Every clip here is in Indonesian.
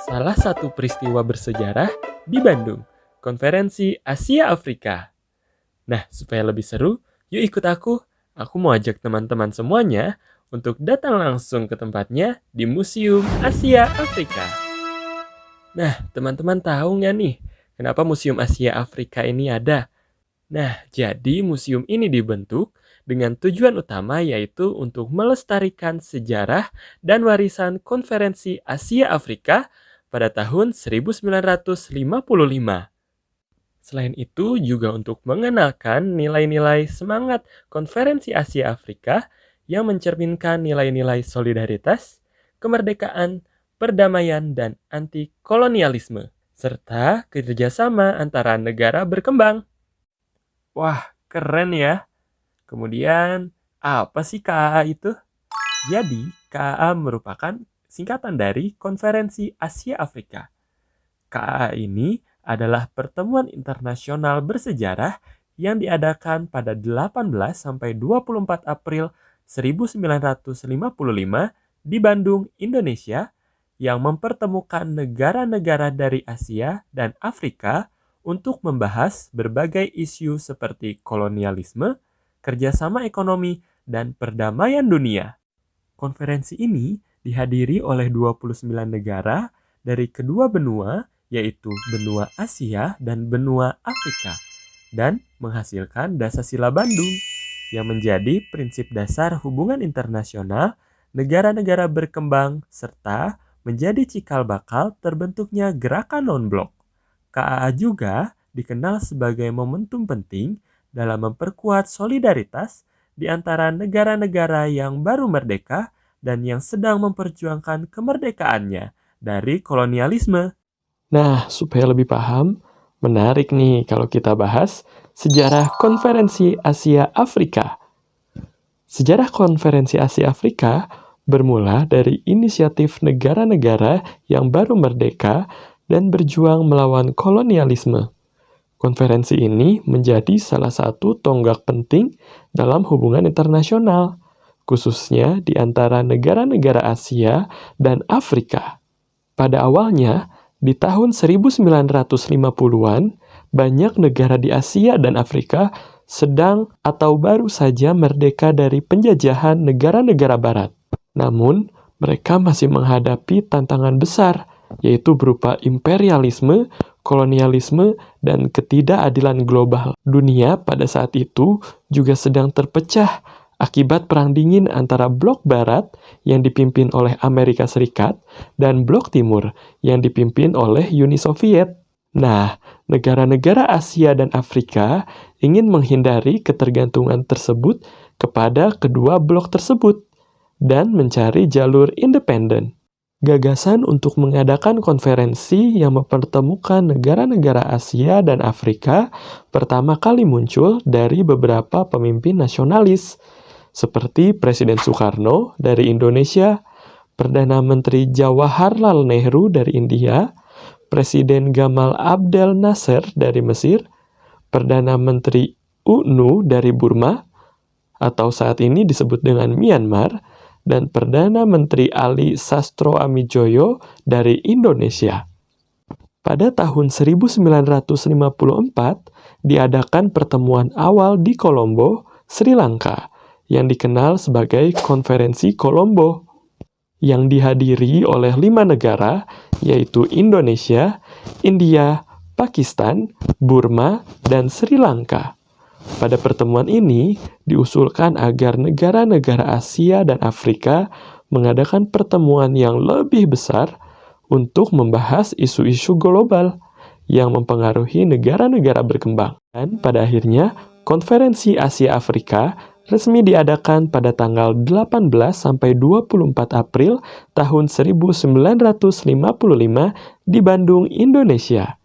salah satu peristiwa bersejarah di Bandung, Konferensi Asia Afrika. Nah, supaya lebih seru, yuk ikut aku. Aku mau ajak teman-teman semuanya untuk datang langsung ke tempatnya di Museum Asia Afrika. Nah, teman-teman tahu nggak nih, kenapa Museum Asia Afrika ini ada? Nah, jadi museum ini dibentuk dengan tujuan utama yaitu untuk melestarikan sejarah dan warisan Konferensi Asia Afrika pada tahun 1955. Selain itu juga untuk mengenalkan nilai-nilai semangat Konferensi Asia Afrika yang mencerminkan nilai-nilai solidaritas, kemerdekaan, perdamaian, dan anti-kolonialisme, serta kerjasama antara negara berkembang. Wah, keren ya. Kemudian, apa sih KAA itu? Jadi, KAA merupakan singkatan dari Konferensi Asia Afrika. KAA ini adalah pertemuan internasional bersejarah yang diadakan pada 18 sampai 24 April 1955 di Bandung, Indonesia, yang mempertemukan negara-negara dari Asia dan Afrika untuk membahas berbagai isu seperti kolonialisme, kerjasama ekonomi, dan perdamaian dunia. Konferensi ini dihadiri oleh 29 negara dari kedua benua, yaitu benua Asia dan benua Afrika, dan menghasilkan Dasar-Sila Bandung, yang menjadi prinsip dasar hubungan internasional negara-negara berkembang serta menjadi cikal bakal terbentuknya gerakan non-blok. KAA juga dikenal sebagai momentum penting dalam memperkuat solidaritas di antara negara-negara yang baru merdeka dan yang sedang memperjuangkan kemerdekaannya dari kolonialisme. Nah, supaya lebih paham, menarik nih kalau kita bahas sejarah Konferensi Asia Afrika. Sejarah Konferensi Asia Afrika bermula dari inisiatif negara-negara yang baru merdeka dan berjuang melawan kolonialisme. Konferensi ini menjadi salah satu tonggak penting dalam hubungan internasional, khususnya di antara negara-negara Asia dan Afrika. Pada awalnya, di tahun 1950-an, banyak negara di Asia dan Afrika sedang atau baru saja merdeka dari penjajahan negara-negara Barat. Namun, mereka masih menghadapi tantangan besar, yaitu berupa imperialisme, kolonialisme, dan ketidakadilan global. Dunia pada saat itu juga sedang terpecah akibat Perang Dingin antara Blok Barat yang dipimpin oleh Amerika Serikat dan Blok Timur yang dipimpin oleh Uni Soviet. Nah, negara-negara Asia dan Afrika ingin menghindari ketergantungan tersebut kepada kedua blok tersebut dan mencari jalur independen. Gagasan untuk mengadakan konferensi yang mempertemukan negara-negara Asia dan Afrika pertama kali muncul dari beberapa pemimpin nasionalis, seperti Presiden Soekarno dari Indonesia, Perdana Menteri Jawaharlal Nehru dari India, Presiden Gamal Abdel Nasser dari Mesir, Perdana Menteri U Nu dari Burma, atau saat ini disebut dengan Myanmar, dan Perdana Menteri Ali Sastro-Amidjojo dari Indonesia. Pada tahun 1954, diadakan pertemuan awal di Kolombo, Sri Lanka, yang dikenal sebagai Konferensi Kolombo, yang dihadiri oleh 5 negara, yaitu Indonesia, India, Pakistan, Burma, dan Sri Lanka. Pada pertemuan ini, diusulkan agar negara-negara Asia dan Afrika mengadakan pertemuan yang lebih besar untuk membahas isu-isu global yang mempengaruhi negara-negara berkembang. Dan pada akhirnya, Konferensi Asia Afrika resmi diadakan pada tanggal 18 sampai 24 April tahun 1955 di Bandung, Indonesia.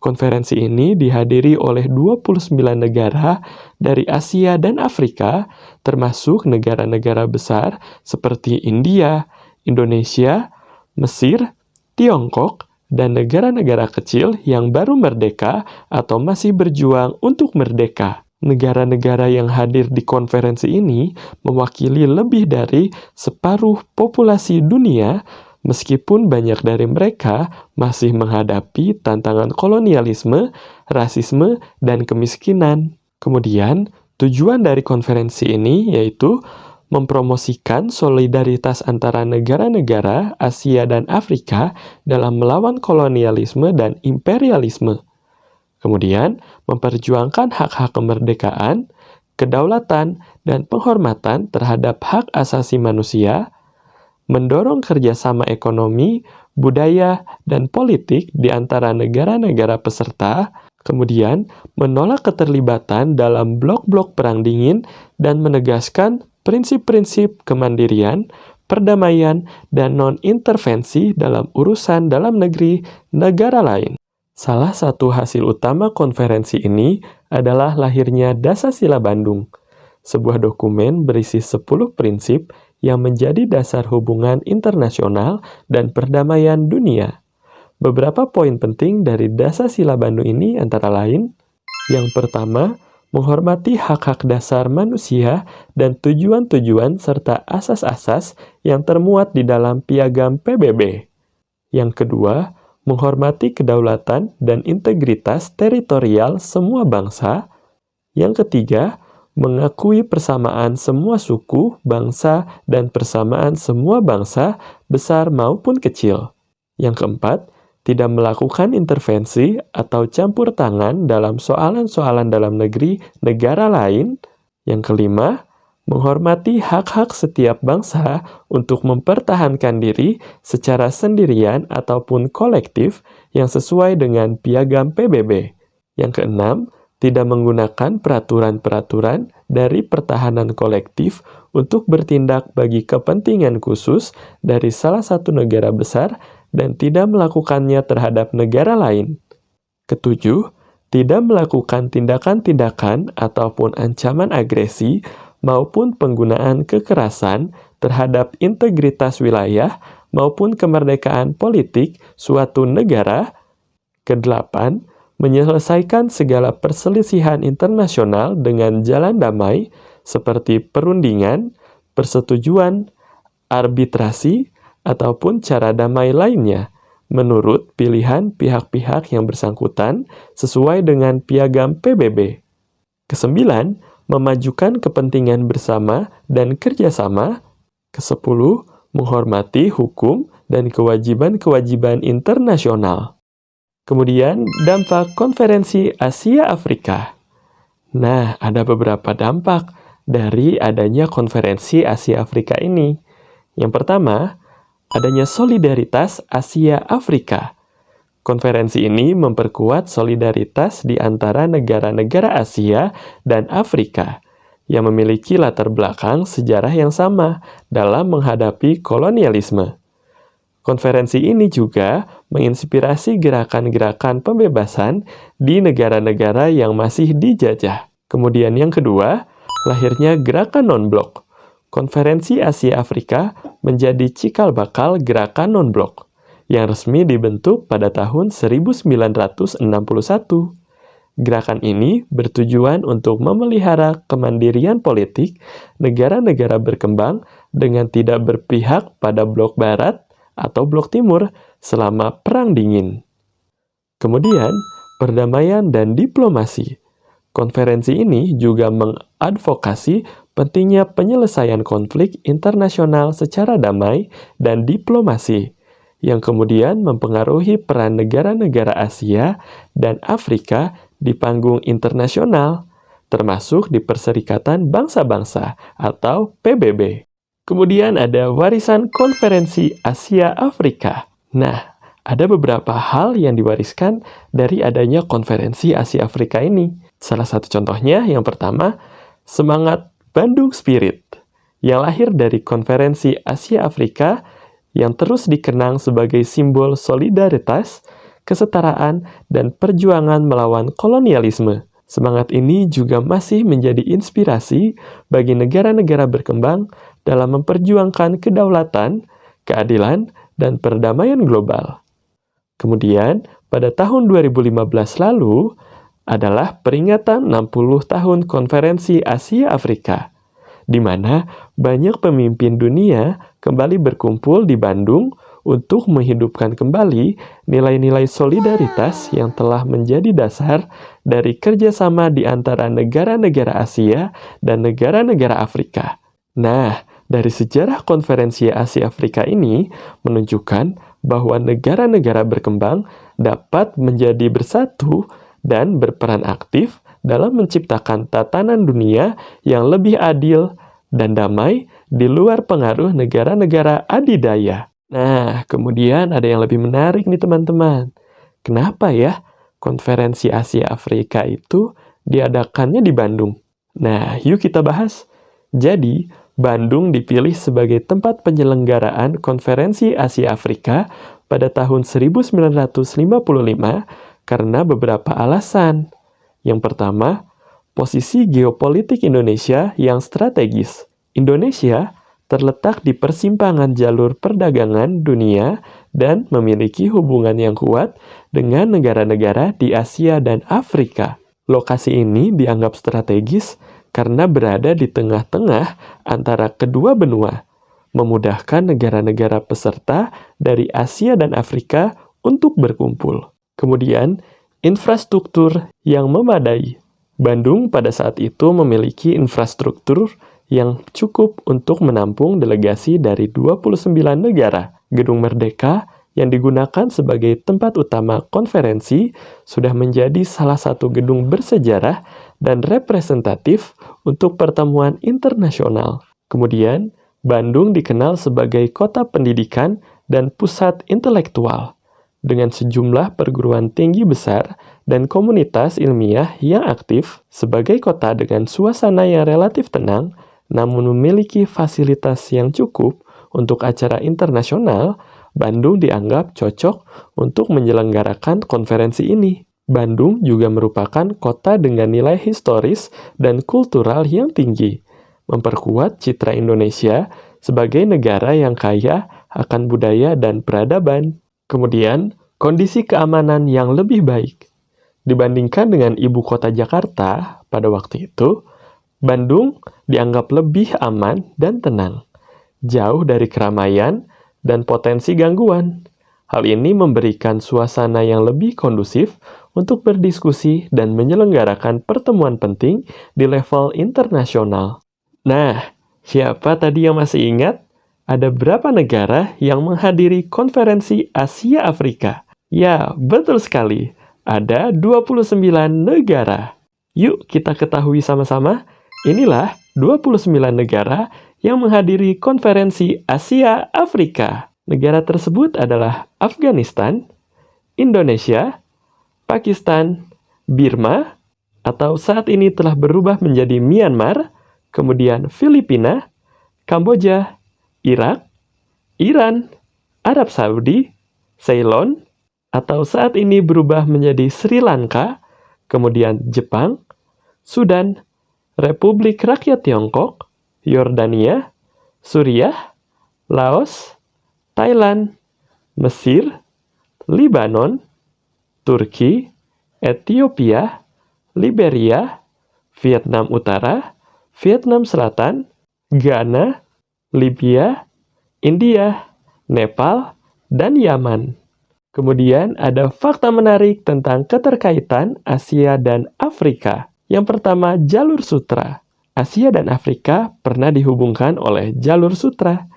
Konferensi ini dihadiri oleh 29 negara dari Asia dan Afrika, termasuk negara-negara besar seperti India, Indonesia, Mesir, Tiongkok, dan negara-negara kecil yang baru merdeka atau masih berjuang untuk merdeka. Negara-negara yang hadir di konferensi ini mewakili lebih dari separuh populasi dunia meskipun banyak dari mereka masih menghadapi tantangan kolonialisme, rasisme, dan kemiskinan. Kemudian, tujuan dari konferensi ini yaitu mempromosikan solidaritas antara negara-negara Asia dan Afrika dalam melawan kolonialisme dan imperialisme. Kemudian, memperjuangkan hak-hak kemerdekaan, kedaulatan, dan penghormatan terhadap hak asasi manusia, mendorong kerjasama ekonomi, budaya, dan politik di antara negara-negara peserta, kemudian menolak keterlibatan dalam blok-blok perang dingin dan menegaskan prinsip-prinsip kemandirian, perdamaian, dan non-intervensi dalam urusan dalam negeri negara lain. Salah satu hasil utama konferensi ini adalah lahirnya Dasasila Bandung, sebuah dokumen berisi 10 prinsip yang menjadi dasar hubungan internasional dan perdamaian dunia. Beberapa poin penting dari Dasasila Bandung ini antara lain, yang pertama, menghormati hak-hak dasar manusia dan tujuan-tujuan serta asas-asas yang termuat di dalam Piagam PBB. Yang kedua, menghormati kedaulatan dan integritas teritorial semua bangsa. Yang ketiga, mengakui persamaan semua suku, bangsa, dan persamaan semua bangsa, besar maupun kecil. Yang keempat, tidak melakukan intervensi atau campur tangan dalam soalan-soalan dalam negeri negara lain. Yang kelima, menghormati hak-hak setiap bangsa untuk mempertahankan diri secara sendirian ataupun kolektif yang sesuai dengan Piagam PBB. Yang keenam, tidak menggunakan peraturan-peraturan dari pertahanan kolektif untuk bertindak bagi kepentingan khusus dari salah satu negara besar dan tidak melakukannya terhadap negara lain. Ketujuh, tidak melakukan tindakan-tindakan ataupun ancaman agresi maupun penggunaan kekerasan terhadap integritas wilayah maupun kemerdekaan politik suatu negara. Kedelapan, menyelesaikan segala perselisihan internasional dengan jalan damai seperti perundingan, persetujuan, arbitrasi, ataupun cara damai lainnya menurut pilihan pihak-pihak yang bersangkutan sesuai dengan Piagam PBB. Kesembilan, memajukan kepentingan bersama dan kerjasama. Kesepuluh, menghormati hukum dan kewajiban-kewajiban internasional. Kemudian, dampak konferensi Asia Afrika. Nah, ada beberapa dampak dari adanya konferensi Asia Afrika ini. Yang pertama, adanya solidaritas Asia Afrika. Konferensi ini memperkuat solidaritas di antara negara-negara Asia dan Afrika yang memiliki latar belakang sejarah yang sama dalam menghadapi kolonialisme. Konferensi ini juga menginspirasi gerakan-gerakan pembebasan di negara-negara yang masih dijajah. Kemudian yang kedua, lahirnya gerakan non-blok. Konferensi Asia Afrika menjadi cikal bakal gerakan non-blok yang resmi dibentuk pada tahun 1961. Gerakan ini bertujuan untuk memelihara kemandirian politik negara-negara berkembang dengan tidak berpihak pada blok barat atau blok timur selama Perang Dingin. Kemudian, perdamaian dan diplomasi. Konferensi ini juga mengadvokasi pentingnya penyelesaian konflik internasional secara damai dan diplomasi, yang kemudian mempengaruhi peran negara-negara Asia dan Afrika di panggung internasional, termasuk di Perserikatan Bangsa-Bangsa atau PBB. Kemudian ada warisan konferensi Asia Afrika. Nah, ada beberapa hal yang diwariskan dari adanya konferensi Asia Afrika ini. Salah satu contohnya, yang pertama, semangat Bandung Spirit, yang lahir dari konferensi Asia Afrika yang terus dikenang sebagai simbol solidaritas, kesetaraan, dan perjuangan melawan kolonialisme. Semangat ini juga masih menjadi inspirasi bagi negara-negara berkembang dalam memperjuangkan kedaulatan, keadilan, dan perdamaian global. Kemudian, pada tahun 2015 lalu, adalah peringatan 60 tahun Konferensi Asia Afrika, di mana banyak pemimpin dunia kembali berkumpul di Bandung untuk menghidupkan kembali nilai-nilai solidaritas yang telah menjadi dasar dari kerjasama di antara negara-negara Asia dan negara-negara Afrika. Nah, dari sejarah konferensi Asia-Afrika ini menunjukkan bahwa negara-negara berkembang dapat menjadi bersatu dan berperan aktif dalam menciptakan tatanan dunia yang lebih adil dan damai di luar pengaruh negara-negara adidaya. Nah, kemudian ada yang lebih menarik nih teman-teman. Kenapa ya konferensi Asia Afrika itu diadakannya di Bandung? Nah, yuk kita bahas. Jadi, Bandung dipilih sebagai tempat penyelenggaraan konferensi Asia Afrika pada tahun 1955 karena beberapa alasan. Yang pertama, posisi geopolitik Indonesia yang strategis. Indonesia terletak di persimpangan jalur perdagangan dunia dan memiliki hubungan yang kuat dengan negara-negara di Asia dan Afrika. Lokasi ini dianggap strategis karena berada di tengah-tengah antara kedua benua, memudahkan negara-negara peserta dari Asia dan Afrika untuk berkumpul. Kemudian, infrastruktur yang memadai. Bandung pada saat itu memiliki infrastruktur yang cukup untuk menampung delegasi dari 29 negara. Gedung Merdeka yang digunakan sebagai tempat utama konferensi sudah menjadi salah satu gedung bersejarah dan representatif untuk pertemuan internasional. Kemudian, Bandung dikenal sebagai kota pendidikan dan pusat intelektual, dengan sejumlah perguruan tinggi besar dan komunitas ilmiah yang aktif. Sebagai kota dengan suasana yang relatif tenang, namun memiliki fasilitas yang cukup untuk acara internasional, Bandung dianggap cocok untuk menyelenggarakan konferensi ini. Bandung juga merupakan kota dengan nilai historis dan kultural yang tinggi, memperkuat citra Indonesia sebagai negara yang kaya akan budaya dan peradaban. Kemudian, kondisi keamanan yang lebih baik. Dibandingkan dengan ibu kota Jakarta pada waktu itu, Bandung dianggap lebih aman dan tenang, jauh dari keramaian dan potensi gangguan. Hal ini memberikan suasana yang lebih kondusif untuk berdiskusi dan menyelenggarakan pertemuan penting di level internasional. Nah, siapa tadi yang masih ingat? Ada berapa negara yang menghadiri konferensi Asia Afrika? Ya, betul sekali. Ada 29 negara. Yuk kita ketahui sama-sama. Inilah 29 negara yang menghadiri konferensi Asia Afrika. Negara tersebut adalah Afghanistan, Indonesia, Pakistan, Burma, atau saat ini telah berubah menjadi Myanmar, kemudian Filipina, Kamboja, Irak, Iran, Arab Saudi, Ceylon, atau saat ini berubah menjadi Sri Lanka, kemudian Jepang, Sudan, Republik Rakyat Tiongkok, Yordania, Suriah, Laos, Thailand, Mesir, Libanon, Turki, Ethiopia, Liberia, Vietnam Utara, Vietnam Selatan, Ghana, Libya, India, Nepal, dan Yaman. Kemudian ada fakta menarik tentang keterkaitan Asia dan Afrika. Yang pertama, jalur sutra. Asia dan Afrika pernah dihubungkan oleh jalur sutra,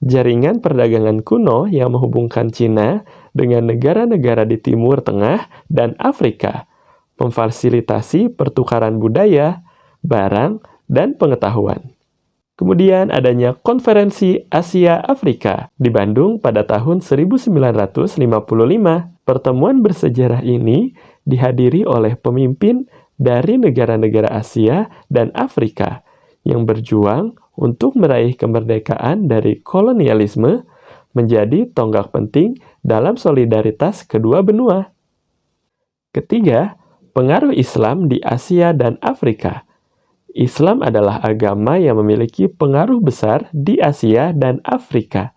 jaringan perdagangan kuno yang menghubungkan Cina dengan negara-negara di Timur Tengah dan Afrika, memfasilitasi pertukaran budaya, barang, dan pengetahuan. Kemudian adanya konferensi Asia Afrika di Bandung pada tahun 1955. Pertemuan bersejarah ini dihadiri oleh pemimpin dari negara-negara Asia dan Afrika yang berjuang untuk meraih kemerdekaan dari kolonialisme, menjadi tonggak penting dalam solidaritas kedua benua. Ketiga, pengaruh Islam di Asia dan Afrika. Islam adalah agama yang memiliki pengaruh besar di Asia dan Afrika.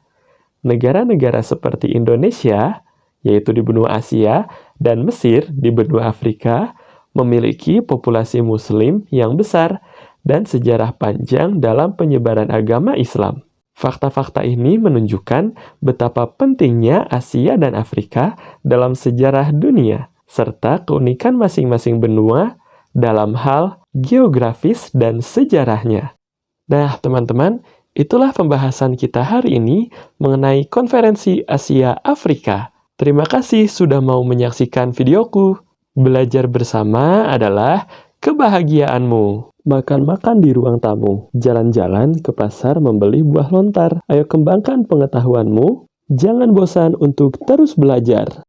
Negara-negara seperti Indonesia, yaitu di benua Asia, dan Mesir di benua Afrika, memiliki populasi Muslim yang besar dan sejarah panjang dalam penyebaran agama Islam. Fakta-fakta ini menunjukkan betapa pentingnya Asia dan Afrika dalam sejarah dunia, serta keunikan masing-masing benua dalam hal geografis dan sejarahnya. Nah, teman-teman, itulah pembahasan kita hari ini mengenai Konferensi Asia Afrika. Terima kasih sudah mau menyaksikan videoku. Belajar bersama adalah kebahagiaanmu. Makan-makan di ruang tamu, jalan-jalan ke pasar membeli buah lontar. Ayo kembangkan pengetahuanmu, jangan bosan untuk terus belajar.